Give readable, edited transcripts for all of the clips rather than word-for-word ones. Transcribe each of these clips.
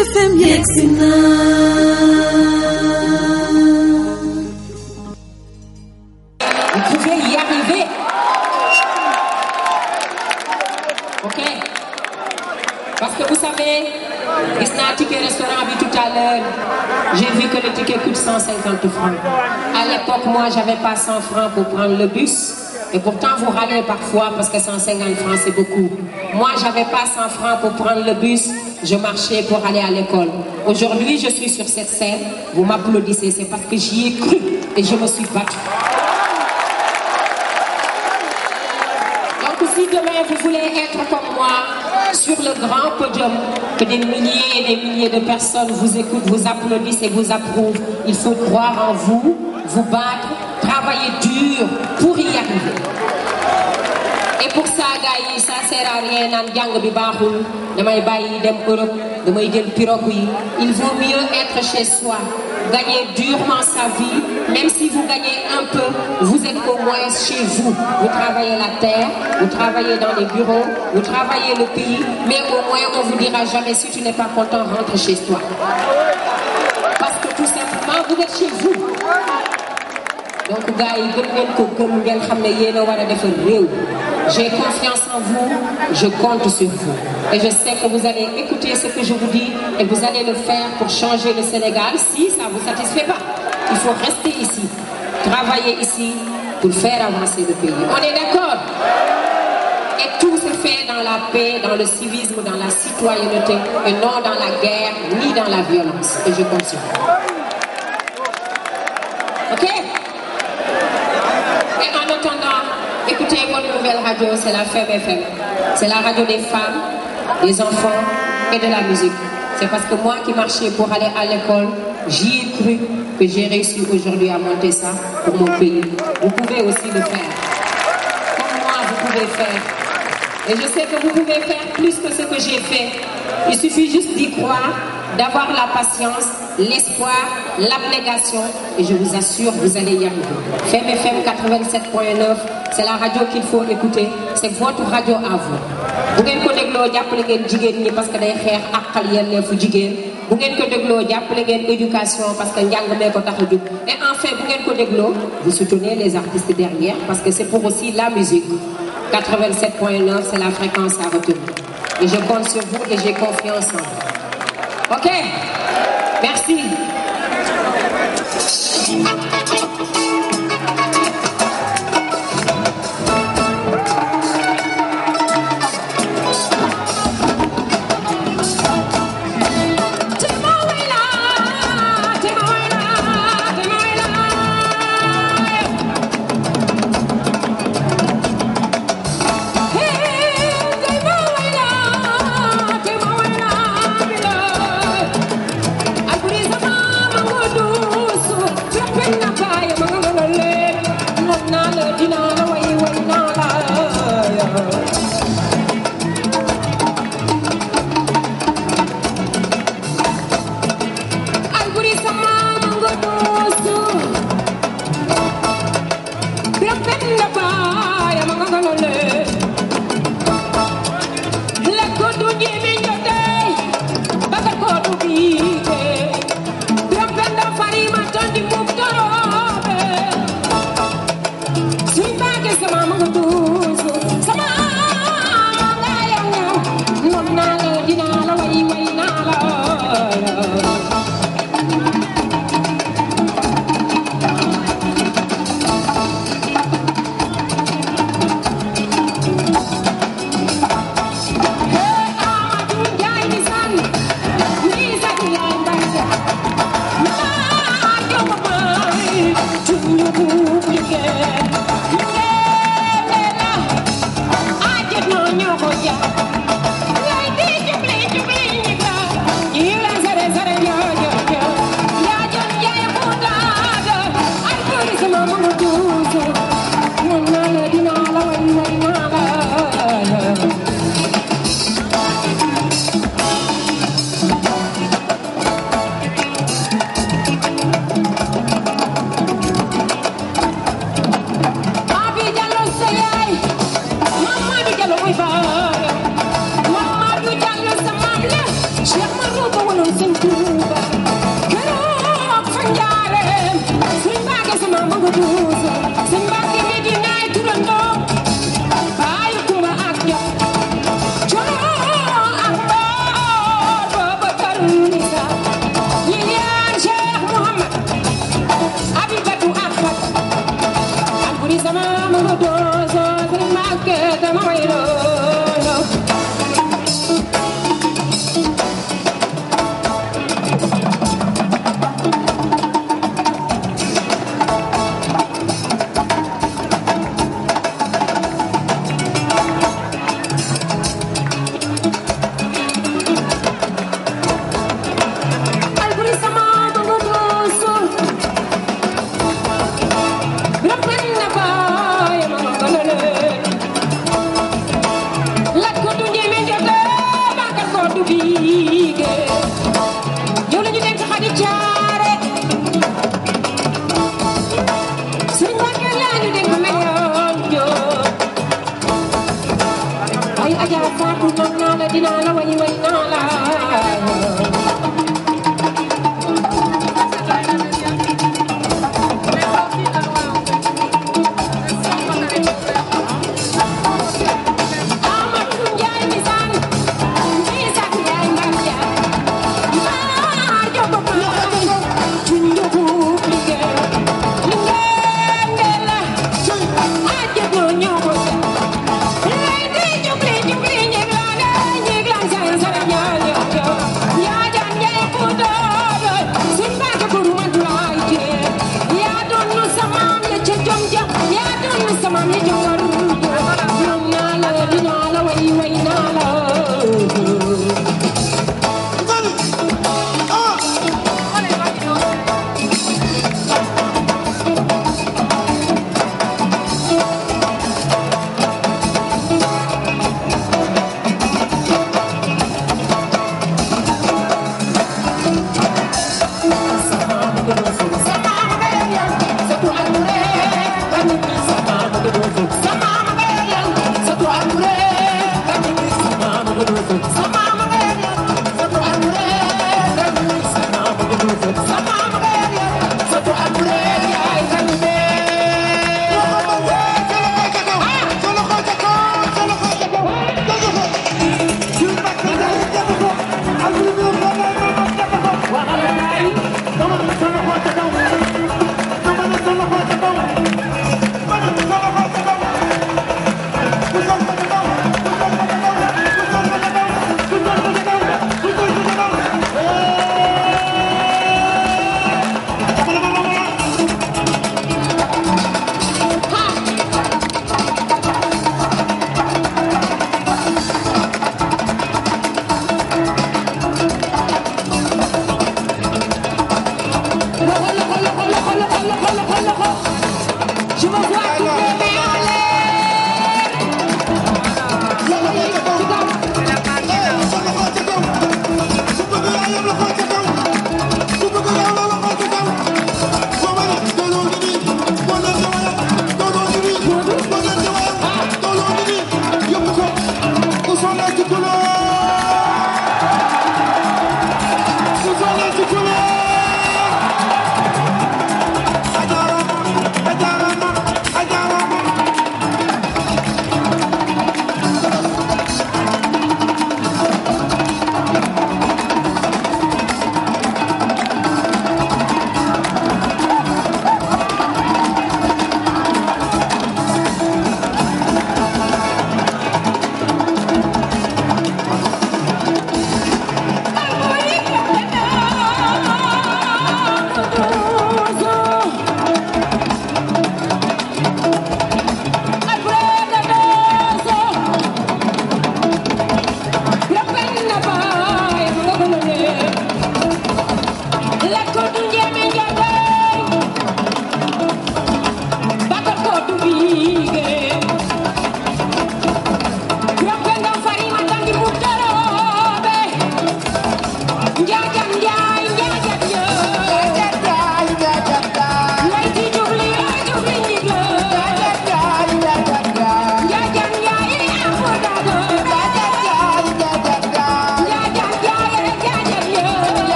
FM yegsi na. Vous pouvez y arriver. Ok? Parce que vous savez, gis naa ticket restaurant bi tout à l'heure, j'ai vu que le ticket coûte 150 francs. À l'époque, moi, j'avais pas 100 francs pour prendre le bus. Et pourtant, vous râlez parfois parce que 150 francs, c'est beaucoup. Moi, j'avais pas 100 francs pour prendre le bus. Je marchais pour aller à l'école. Aujourd'hui, je suis sur cette scène. Vous m'applaudissez, c'est parce que j'y ai cru et je me suis battue. Donc, si demain, vous voulez être comme moi, sur le grand podium, que des milliers et des milliers de personnes vous écoutent, vous applaudissent et vous approuvent, il faut croire en vous, vous battre, travailler dur pour y arriver. Et pour ça, gars, ça sert à rien naan jàng bi baaxul damay bàyyi dem Europe damay jël pirogue yi. Il vaut mieux être chez soi, gagner durement sa vie. Même si vous gagnez un peu, vous êtes au moins chez vous. Vous travaillez la terre, vous travaillez dans les bureaux, vous travaillez le pays, mais au moins on vous dira jamais si tu n'es pas content, rentre chez toi. Parce que tout simplement, vous êtes chez vous. Donc, gars, j'ai confiance en vous, je compte sur vous. Et je sais que vous allez écouter ce que je vous dis et vous allez le faire pour changer le Sénégal. Si ça ne vous satisfait pas, il faut rester ici, travailler ici pour faire avancer le pays. On est d'accord? Et tout se fait dans la paix, dans le civisme, dans la citoyenneté et non dans la guerre ni dans la violence. Et je compte sur vous. Ok? Et en attendant, écoutez votre nouvelle radio, c'est la Femme FM. C'est la radio des femmes, des enfants et de la musique. C'est parce que moi qui marchais pour aller à l'école, j'y ai cru que j'ai réussi aujourd'hui à monter ça pour mon pays. Vous pouvez aussi le faire. Comme moi, vous pouvez faire. Et je sais que vous pouvez faire plus que ce que j'ai fait. Il suffit juste d'y croire, d'avoir la patience, l'espoir, l'abnégation, et je vous assure, vous allez y arriver. Femme FM 87.9, c'est la radio qu'il faut écouter. C'est votre radio à vous. Vous ngeen ko dégloo jàppale ngeen jigéen ñi parce que day xeex àqal yelleefu jigéen. Bu ngeen ko dégloo jàppale ngeen éducation parce que njàng mee ko tax a jóg. Et enfin, bu ngeen ko dégloo, vous soutenez les artistes derrière parce que c'est pour aussi la musique. 87.9, c'est la fréquence à retenir. Et je compte sur vous et j'ai confiance en vous. Ok? Merci. Bye.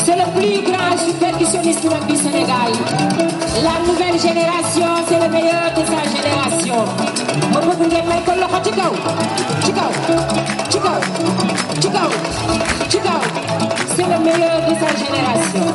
C'est le plus grand percussionniste du Sénégal. La nouvelle génération, c'est le meilleur de sa génération. C'est le meilleur de sa génération.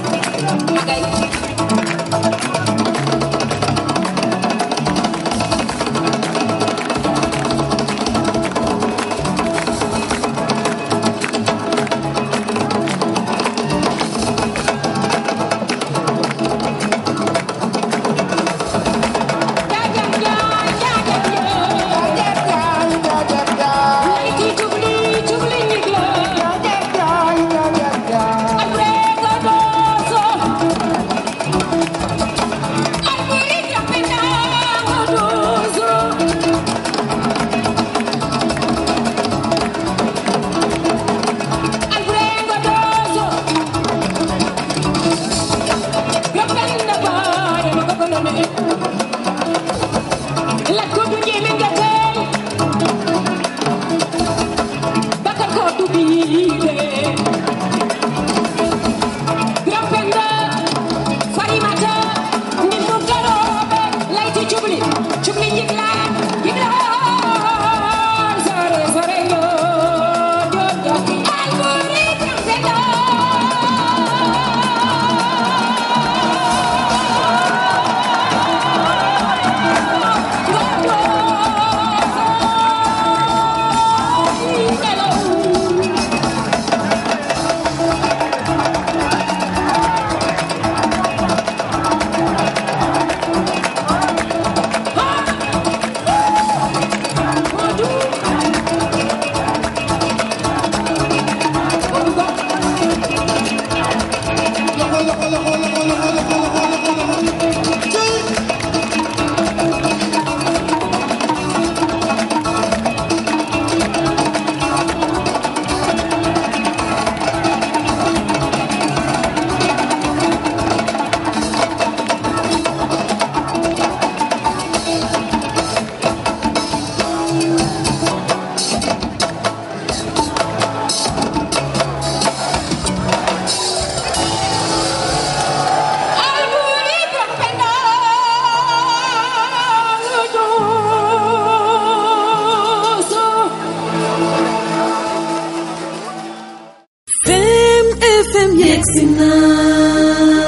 FM yegsi na